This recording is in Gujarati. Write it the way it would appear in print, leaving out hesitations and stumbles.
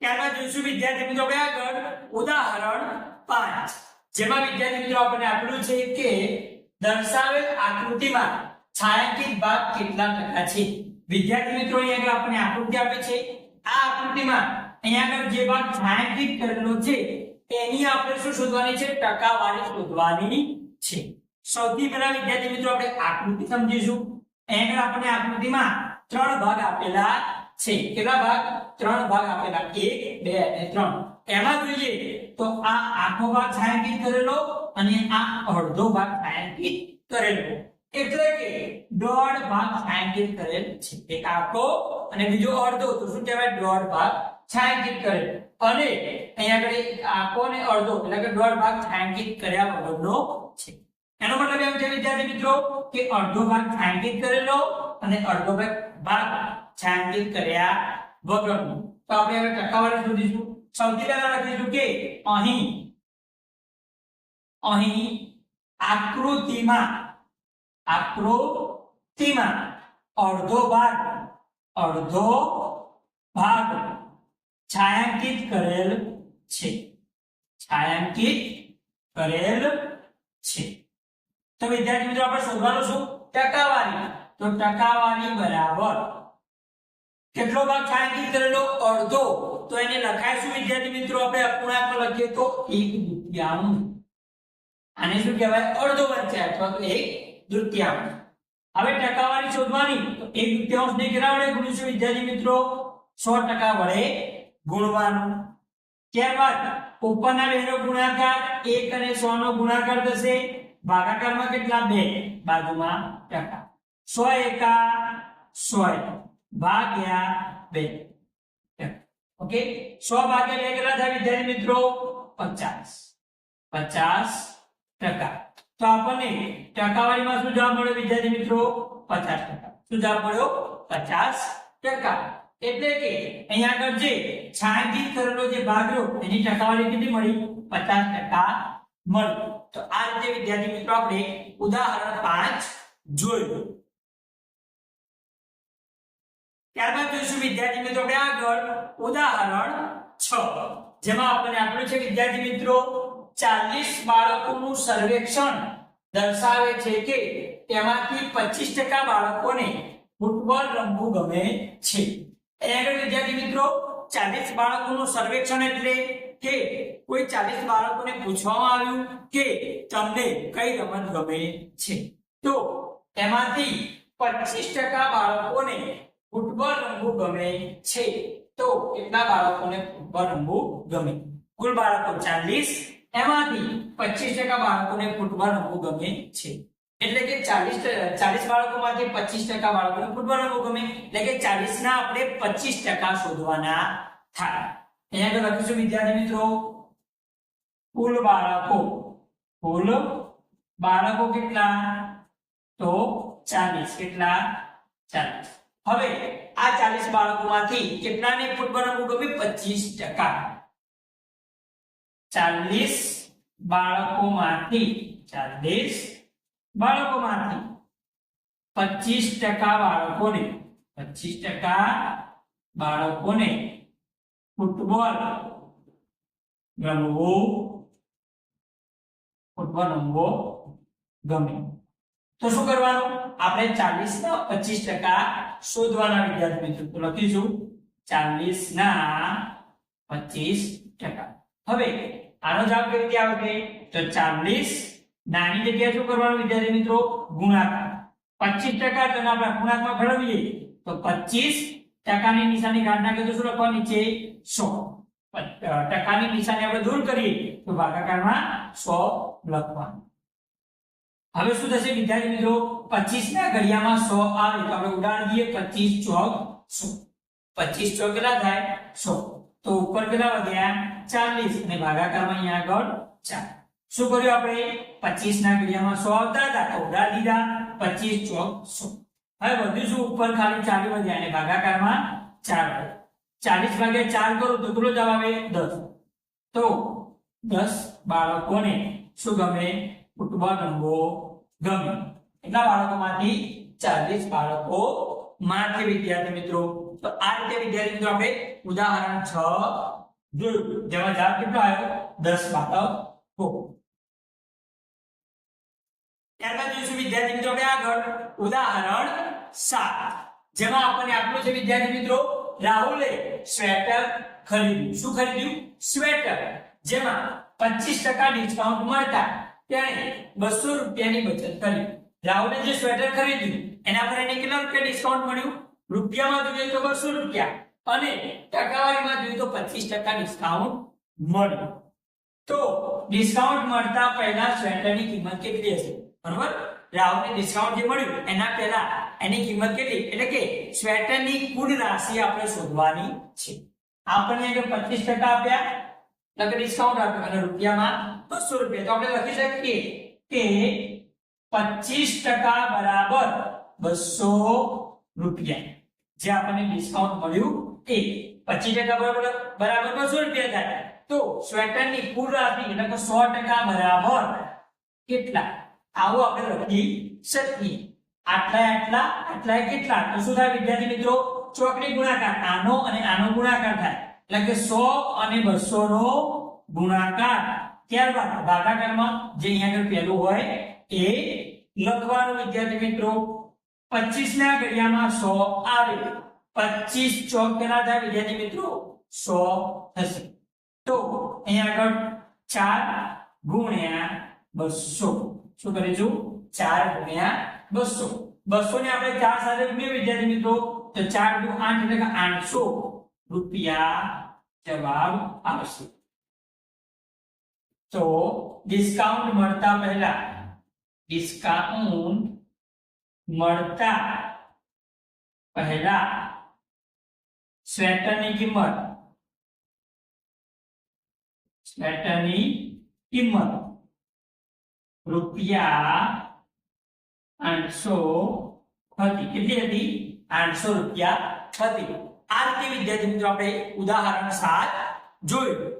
ત્યારબાદ જોઈશું વિદ્યાર્થી મિત્રો આપણે આગળ ઉદાહરણ 5 જેમાં વિદ્યાર્થી મિત્રો આપણને આપ્યું છે કે દર્શાવેલ આકૃતિમાં છાयांकित ભાગ કેટલા ટકા છે। વિદ્યાર્થી મિત્રો અહીંયા આગળ આપણને આકૃતિ આપે છે। આ આકૃતિમાં અહીંયા આગળ જે ભાગ છાयांकित કરેલો છે એની આપણે શું શોધવાની છે, ટકાવારી શોધવાની છે। સૌથી પહેલા વિદ્યાર્થી મિત્રો આપણે આકૃતિ સમજીશું। અહીંયા આગળ આપણને આકૃતિમાં 3 ભાગ આપેલા છે। કેટલા ભાગ? 3 ભાગ આપેલા, 1 2 અને 3। એમાં જોઈએ તો આ આખો ભાગ છાयांकित કરેલો અને આ અડધો ભાગ છાयांकित કરેલો, એટલે કે દોઢ ભાગ છાयांकित કરેલ છે। એક આખો અને બીજો અડધો, તો શું કહેવાય, દોઢ ભાગ છાयांकित કરેલ। અને અહીંયા આગળ આખો અને અડધો એટલે કે દોઢ ભાગ છાयांकित કર્યા વગરનો છે। એનો મતલબ એમ છે વિદ્યાર્થી મિત્રો કે અડધો ભાગ છાयांकित કરેલો અને અડધો ભાગ છાयांकित કર્યા વગરનો। તો આપણે હવે ટકાવારી શોધીશું। સૌથી પહેલા લખીશું કે અહીં આકૃતિમાં અડધો ભાગ છાयांकित કરેલ છે। તો વિદ્યાર્થી મિત્રો આપણે શોધવાનું શું, ટકાવારી। તો ટકાવારી બરાબર કેટલો ભાગ છાयांकित કરેલો, અડધો। તો એને લખાય શું વિદ્યાર્થી મિત્રો, આપણે અપૂર્ણાંકમાં લખીએ તો 1/2। આને શું કહેવાય, અડધો વંચાય અથવા તો 1/2। હવે ટકાવારી શોધવાની તો 1/2 ને કેટલા વડે ગુણીશું વિદ્યાર્થી મિત્રો, 100% વડે ગુણવાનું। ત્યારબાદ ઉપરના બેનો ગુણાકાર 1 અને 100 નો ગુણાકાર થશે, ભાગાકારમાં કેટલા, 2, બાજુમાં ટકા। 100 એકા 100 ભાગ્યા 2। ઓકે, 100 ભાગ્યા 2 કેટલા થાય વિદ્યાર્થી મિત્રો, 50%। તો આપણને ટકાવારીમાં શું જવાબ મળ્યો વિદ્યાર્થી મિત્રો, 50%। શું જવાબ મળ્યો, 50%। એટલે કે અહીંયા આગળ જે છાयांकित કરેલો જે ભાગ રહ્યો એની ટકાવારી કેટલી મળી, 50% મળી। તો આ રીતે વિદ્યાર્થી મિત્રો આપણે ઉદાહરણ 5 જોયું। ત્યારબાદ જોઈશું વિદ્યાર્થી મિત્રો આપણે આગળ ઉદાહરણ 6 જેમાં આપણને આપ્યું છે વિદ્યાર્થી મિત્રો 40 બાળકોનું સર્વેક્ષણ દર્શાવે છે કે તેમાંથી 25% બાળકોને ફૂટબોલ રમવું ગમે છે। આગળ વિદ્યાર્થી મિત્રો 40 બાળકોનું સર્વેક્ષણ એટલે કે કોઈ 40 બાળકોને પૂછવામાં આવ્યું કે તમને કઈ રમત ગમે છે, તો એમાંથી 25% બાળકોને ફૂટબોલ રમવું ગમે છે। તો કેટલા બાળકોને ફૂટબોલ રમવું ગમે, કુલ બાળકો 40, એમાંથી 25% બાળકોને ફૂટબોલ રમવું ગમે છે। એટલે કે 40 બાળકોમાંથી 25% બાળકોને ફૂટબોલ રમવું ગમે, એટલે કે 40 ના આપણે 25% શોધવાના થાય। અહીંયા આગળ લખીશું વિદ્યાર્થી મિત્રો કુલ બાળકો કેટલા, તો 40, કેટલા, 40। હવે આ 40 બાળકોમાંથી કેટલાને ફૂટબોલ રમવું ગમે, 25%। 40 બાળકોમાંથી 25% બાળકોને ફૂટબોલ રમવું ગમે। તો શું કરવાનું, આપણે 40 ના 25% શોધવાના વિદ્યાર્થી મિત્રો। તો લખીશું 40 ના 25%। હવે આનો જવાબ કેવી રીતે આવશે, તો 40 નાની જગ્યાએ શું કરવાનું વિદ્યાર્થી મિત્રો, ગુણાકાર। 25% તો આપણે ગુણાકારમાં ફેરવીએ તો 25% ની નિશાની કાઢી નાખીએ તો શું લખવાનું, નીચે 100। ટકાની નિશાની આપણે દૂર કરીએ તો ભાગાકારમાં 100 લખવાનું। હવે શું થશે વિદ્યાર્થી મિત્રો, 25 ના ઘડિયામાં 100 આવે તો આપણે ઉડાડી દઈએ, 25 ચોક 100, 25 ચોક કેટલા થાય, 100। તો ઉપર કેટલા વધ્યા, 40, અને ભાગાકારમાં અહીંયા આગળ 4। શું કર્યું આપણે, 25 ના ઘડિયામાં 100 આવતા હતા તો ઉડાડી દીધા, 25 ચોક 100। હવે વધ્યું શું, ઉપર ખાલી 4 વધ્યા અને ભાગાકારમાં 4 40 ભાગ્યા 4 કરો તો કેટલો જવાબ આવે, 10। તો 10 બાળકોને શું ગમે, ફૂટબોલ રમવો ગમે। એટલા બાળકોમાંથી 40 બાળકો માંથી વિદ્યાર્થી મિત્રો તો આ રીતે વિદ્યાર્થી મિત્રો આપણે ઉદાહરણ 6 જોયું, જેમાં જવાબ કેટલો આવ્યો 10/2. ત્યારબાદ જોઈશું વિદ્યાર્થી મિત્રો આપણે આગળ ઉદાહરણ 7, જેમાં આપણને આટલું છે વિદ્યાર્થી મિત્રો, રાહુલે સ્વેટર ખરીદ્યું. શું ખરીદ્યું? સ્વેટર. જેમાં 25% ડિસ્કાઉન્ટ મળતા તેણે 200 રૂપિયાની બચત કરી. રાહુલે જે સ્વેટર ખરીદ્યું એના પર એને કેટલા રૂપિયા ડિસ્કાઉન્ટ મળ્યું? રૂપિયામાં જોઈએ તો 200 રૂપિયા અને ટકાવારીમાં જોઈએ તો 25% ડિસ્કાઉન્ટ મળ્યું. તો ડિસ્કાઉન્ટ મળતા પહેલા સ્વેટરની કિંમત કેટલી હશે? બરોબર, રાહુલને ડિસ્કાઉન્ટ જે મળ્યું એના પહેલા એની કિંમત કેટલી, એટલે કે સ્વેટરની કુલ રાશિ આપણે શોધવાની છે. આપણને આગળ 25% આપ્યા એટલે ડિસ્કાઉન્ટ આપ્યું અને રૂપિયામાં 200 રૂપિયા, તો આપણે લખી શકીએ કે 25% બરાબર 200 રૂપિયા. જે આપણને ડિસ્કાઉન્ટ મળ્યું એ 25% બરાબર 200 રૂપિયા થાય. તો સ્વેટરની કુલ રાશિ એટલે કે 100% બરાબર કેટલા, આવું આપણે લખી શકીએ. આટલા કેટલા, તો શું થાય વિદ્યાર્થી મિત્રો? ચોકડી ગુણાકાર, આનો અને આનો ગુણાકાર થાય એટલે કે 100 અને 200 નો ગુણાકાર. ત્યારબાદ ભાગાકારમાં જે અહીંયા આગળ પહેલું હોય એ લખવાનું વિદ્યાર્થી મિત્રો. 25 ના ઘડિયામાં 100 આવે, 25 ચોક કેટલા થાય વિદ્યાર્થી મિત્રો? 100 થશે. તો અહીંયા આગળ 4 ગુણ્યા 200. શું કરીશું? 4 ગુણ્યા 200. 200 ને આપણે 4 સાથે ગુણીએ વિદ્યાર્થી મિત્રો, તો 4 દુ 8 એટલે કે 800 રૂપિયા જવાબ આવશે. તો ડિસ્કાઉન્ટ મળતા પહેલા સ્વેટરની કિંમત રૂપિયા 800 હતી. કેટલી હતી? 800 રૂપિયા હતી. આ રીતે વિદ્યાર્થી મિત્રો આપણે ઉદાહરણ 7 જોયું.